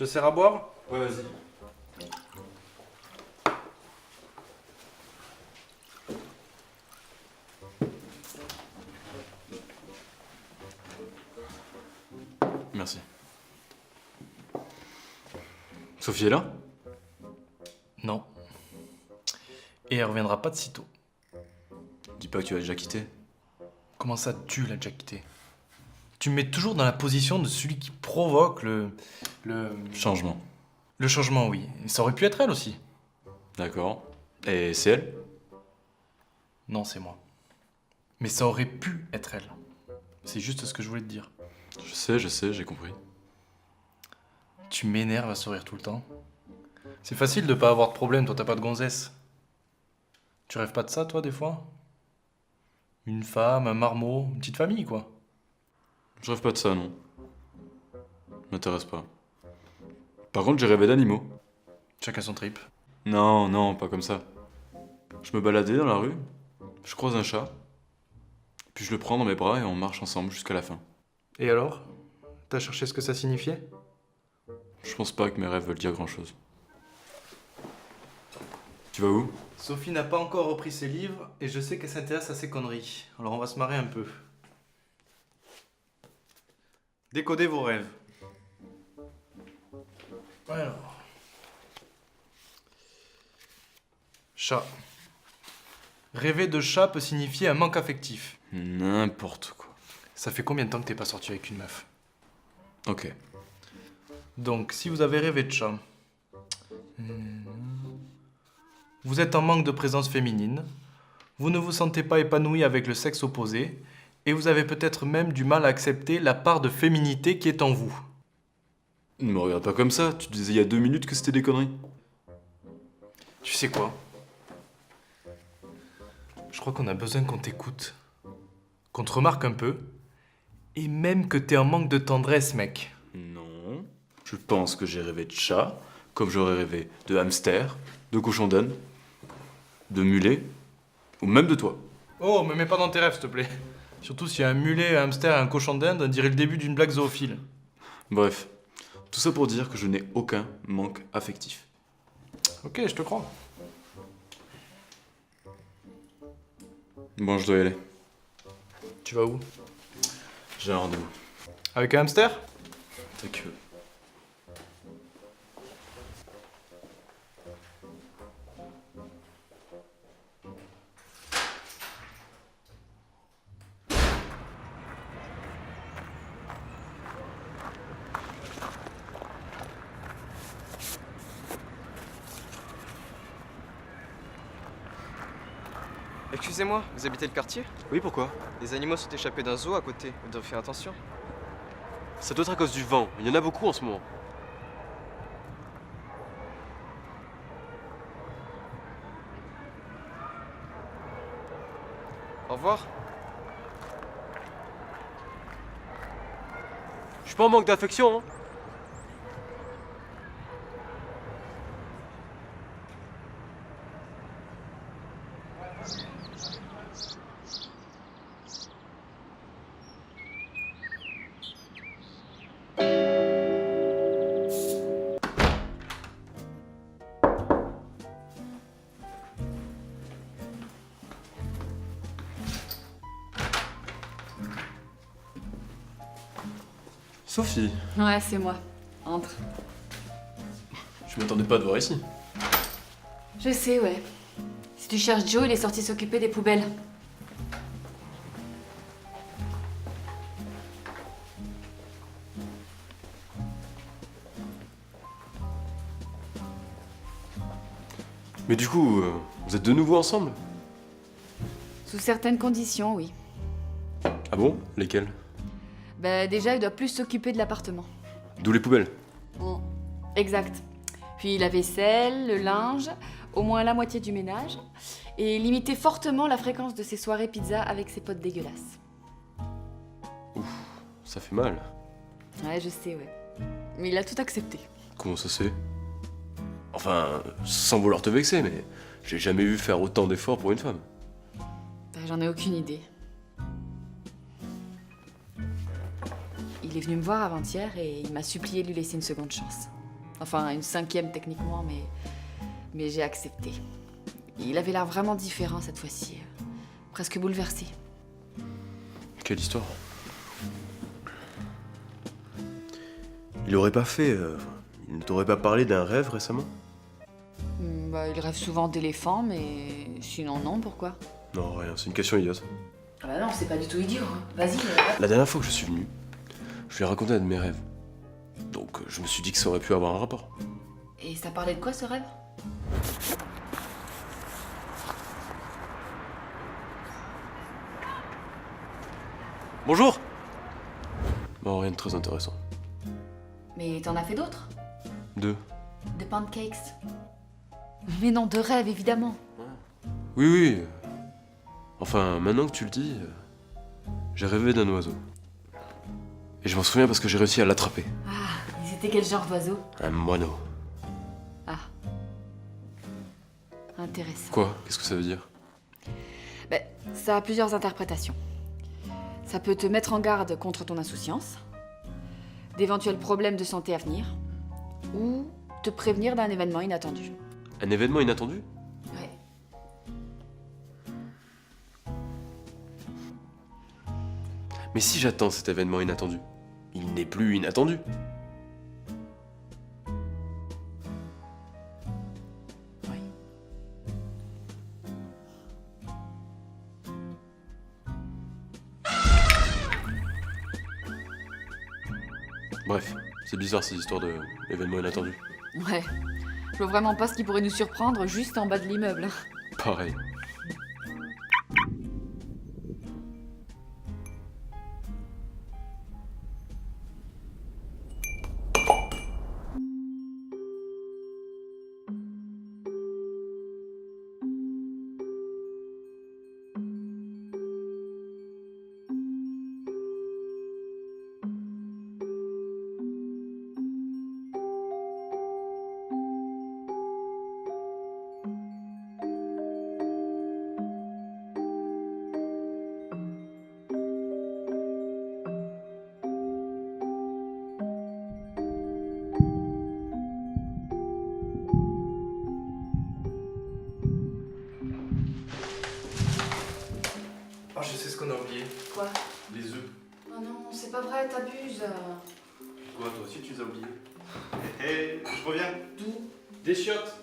te sers à boire? Ouais, vas-y. Merci. Sophie est là? Non. Et elle reviendra pas de sitôt. Dis pas que tu as déjà quitté. Comment ça, tu l'as déjà quitté? Tu me mets toujours dans la position de celui qui provoque le Changement. Le changement, oui. Et ça aurait pu être elle aussi. D'accord. Et c'est elle? Non, c'est moi. Mais ça aurait pu être elle. C'est juste ce que je voulais te dire. Je sais, j'ai compris. Tu m'énerves à sourire tout le temps. C'est facile de pas avoir de problème, toi t'as pas de gonzesse. Tu rêves pas de ça, toi, des fois? Une femme, un marmot, une petite famille, quoi. Je rêve pas de ça, non. M'intéresse pas. Par contre, j'ai rêvé d'animaux. Chacun son trip. Non, non, pas comme ça. Je me baladais dans la rue, je croise un chat, puis je le prends dans mes bras et on marche ensemble jusqu'à la fin. Et alors? T'as cherché ce que ça signifiait? Je pense pas que mes rêves veulent dire grand-chose. Tu vas où? Sophie n'a pas encore repris ses livres et je sais qu'elle s'intéresse à ses conneries. Alors on va se marrer un peu. Décodez vos rêves. Alors. Chat. Rêver de chat peut signifier un manque affectif. N'importe quoi. Ça fait combien de temps que t'es pas sorti avec une meuf? Ok. Donc, si vous avez rêvé de chat, vous êtes en manque de présence féminine, vous ne vous sentez pas épanoui avec le sexe opposé, et vous avez peut-être même du mal à accepter la part de féminité qui est en vous. Ne me regarde pas comme ça, tu disais il y a 2 minutes que c'était des conneries. Tu sais quoi? Je crois qu'on a besoin qu'on t'écoute, qu'on te remarque un peu, et même que t'es en manque de tendresse, mec. Non. Je pense que j'ai rêvé de chat, comme j'aurais rêvé de hamster, de cochon d'âne, de mulet, ou même de toi. Oh, me mets pas dans tes rêves, s'il te plaît. Surtout s'il y a un mulet, un hamster et un cochon d'Inde, on dirait le début d'une blague zoophile. Bref, tout ça pour dire que je n'ai aucun manque affectif. Ok, je te crois. Bon, je dois y aller. Tu vas où? J'ai un rendez-vous. Avec un hamster? T'as que... Excusez-moi, vous habitez le quartier? Oui, pourquoi? Les animaux sont échappés d'un zoo à côté, vous devez faire attention. Ça doit être à cause du vent. Il y en a beaucoup en ce moment. Au revoir. Je suis pas en manque d'affection, hein. Sophie, Ouais, c'est moi. Entre. je m'attendais pas à te voir ici. Je sais, ouais. Si tu cherches Joe, il est sorti s'occuper des poubelles. Mais du coup, vous êtes de nouveau ensemble? Sous certaines conditions, oui. Ah bon? Lesquelles? Bah, déjà, il doit plus s'occuper de l'appartement. D'où les poubelles? Exact. Puis la vaisselle, le linge, au moins la moitié du ménage. Et limiter fortement la fréquence de ses soirées pizza avec ses potes dégueulasses. Ça fait mal. Ouais, je sais, ouais. Mais il a tout accepté. Comment ça se fait? Enfin, sans vouloir te vexer, mais j'ai jamais vu faire autant d'efforts pour une femme. Bah, j'en ai aucune idée. Il est venu me voir avant-hier et il m'a supplié de lui laisser une seconde chance. Enfin, une 5e techniquement, mais j'ai accepté. Il avait l'air vraiment différent cette fois-ci. Presque bouleversé. Quelle histoire. Il aurait pas fait... il ne t'aurait pas parlé d'un rêve récemment? Bah, il rêve souvent d'éléphants, mais sinon non, pourquoi? Non, rien, c'est une question idiote. Ah bah non, c'est pas du tout idiot. Hein. Vas-y. La dernière fois que je suis venu, je lui ai raconté un de mes rêves. Donc je me suis dit que ça aurait pu avoir un rapport. Et ça parlait de quoi ce rêve? Bonjour! Non, rien de très intéressant. Mais t'en as fait d'autres? 2. De pancakes? Mais non, de rêves, évidemment. Oui, oui. Enfin, maintenant que tu le dis, j'ai rêvé d'un oiseau. Et je m'en souviens parce que j'ai réussi à l'attraper. Ah, et c'était quel genre d'oiseau? Un moineau. Ah. Intéressant. Quoi? Qu'est-ce que ça veut dire? Ben, ça a plusieurs interprétations. Ça peut te mettre en garde contre ton insouciance, d'éventuels problèmes de santé à venir, ou te prévenir d'un événement inattendu. Un événement inattendu? Ouais. Mais si j'attends cet événement inattendu, il n'est plus inattendu. Oui. Bref, c'est bizarre ces histoires d'événements inattendus. Ouais. Je vois vraiment pas ce qui pourrait nous surprendre juste en bas de l'immeuble. Pareil. Ah, je sais ce qu'on a oublié. Quoi? Les œufs. Oh non, c'est pas vrai, t'abuses. Quoi, toi aussi tu les as oubliés? Hé, je reviens. D'où? Des chiottes.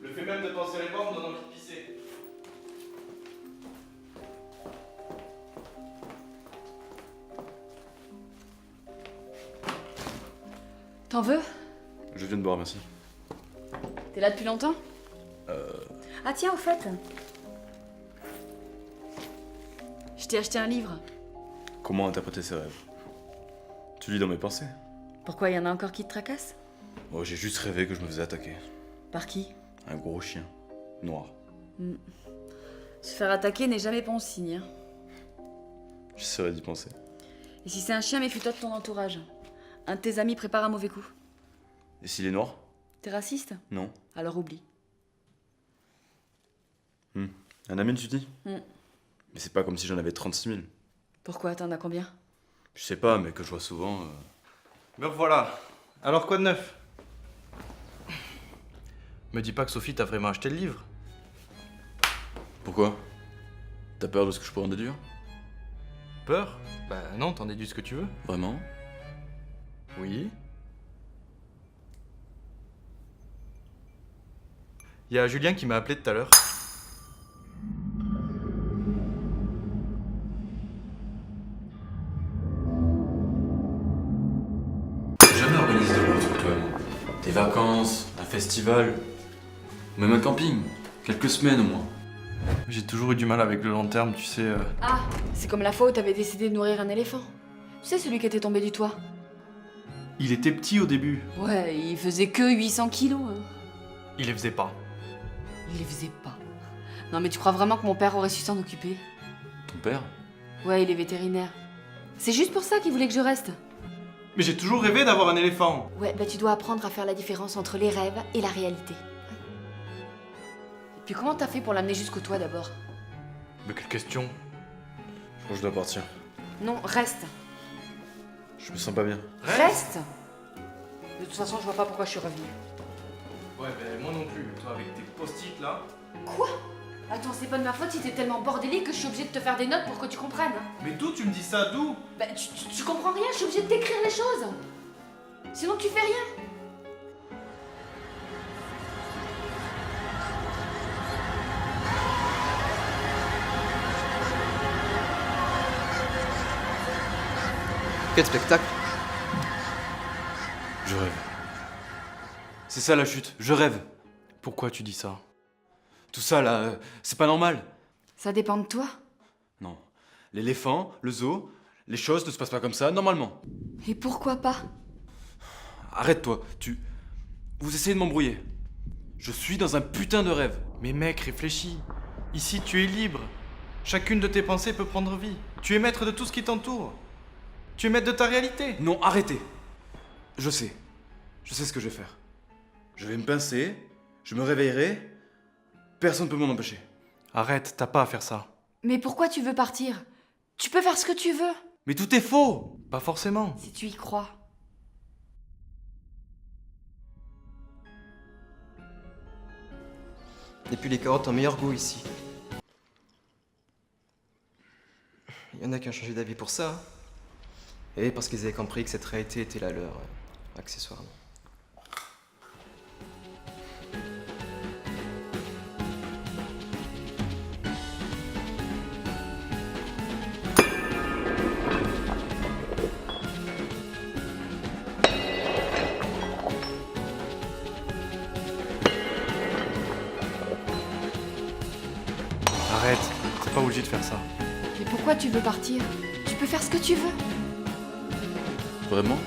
Le fait même de penser les bords me donne envie de pisser. T'en veux? Je viens de boire, merci. T'es là depuis longtemps? Ah tiens, au fait. Je t'ai acheté un livre. Comment interpréter ces rêves? Tu lis dans mes pensées? Pourquoi, y en a encore qui te tracassent? Oh, j'ai juste rêvé que je me faisais attaquer. Par qui? Un gros chien. Noir. Se faire attaquer n'est jamais bon signe. Hein. J'essaierai d'y penser. Et si c'est un chien, méfie-toi de ton entourage. Un de tes amis prépare un mauvais coup. Et s'il est noir? T'es raciste? Non. Alors oublie. Un ami, tu dis? Hmm. Mais c'est pas comme si j'en avais 36 000. Pourquoi? T'en as combien? Je sais pas, mais que je vois souvent. Me voilà. Alors quoi de neuf? Me dis pas que Sophie t'a vraiment acheté le livre. Pourquoi? T'as peur de ce que je pourrais en déduire? Peur? Bah non, t'en déduis ce que tu veux. Vraiment? Oui. Il y a Julien qui m'a appelé tout à l'heure. J'ai jamais organisé de choses pour toi et moi. Des vacances, un festival, ou même un camping. Quelques semaines au moins. J'ai toujours eu du mal avec le long terme, tu sais. Ah, c'est comme la fois où t'avais décidé de nourrir un éléphant. Tu sais, celui qui était tombé du toit. Il était petit au début. Ouais, il faisait que 800 kilos. Hein. Il les faisait pas. Il les faisait pas. Non mais tu crois vraiment que mon père aurait su s'en occuper? Ton père? Ouais, il est vétérinaire. C'est juste pour ça qu'il voulait que je reste. Mais j'ai toujours rêvé d'avoir un éléphant. Ouais, bah tu dois apprendre à faire la différence entre les rêves et la réalité. Et puis comment t'as fait pour l'amener jusqu'au toit d'abord? Mais quelle question? Je crois que je dois partir. Non, reste. Je me sens pas bien. Reste. De toute façon, je vois pas pourquoi je suis revenue. Ouais, ben moi non plus. Toi, avec tes post-it là. Quoi? Attends, c'est pas de ma faute si t'es tellement bordélique que je suis obligée de te faire des notes pour que tu comprennes. Hein. Mais d'où tu me dis ça? D'où? Bah, tu comprends rien, je suis obligée de t'écrire les choses. Sinon, tu fais rien. Quel spectacle? Je rêve. C'est ça la chute, je rêve. Pourquoi tu dis ça? Tout ça là, c'est pas normal. Ça dépend de toi. Non. L'éléphant, le zoo, les choses ne se passent pas comme ça, normalement. Et pourquoi pas? Arrête-toi, Vous essayez de m'embrouiller. Je suis dans un putain de rêve. Mais mec, réfléchis. Ici, tu es libre. Chacune de tes pensées peut prendre vie. Tu es maître de tout ce qui t'entoure. Tu es maître de ta réalité. Non, arrêtez. Je sais. Je sais ce que je vais faire. Je vais me pincer, je me réveillerai, personne ne peut m'en empêcher. Arrête, t'as pas à faire ça. Mais pourquoi tu veux partir? Tu peux faire ce que tu veux. Mais tout est faux. Pas forcément. Si tu y crois. Et puis les carottes ont meilleur goût ici. Il y en a qui ont changé d'avis pour ça. Hein. Et parce qu'ils avaient compris que cette réalité était la leur, accessoirement. Arrête, t'es pas obligé de faire ça. Mais pourquoi tu veux partir? Tu peux faire ce que tu veux. Vraiment?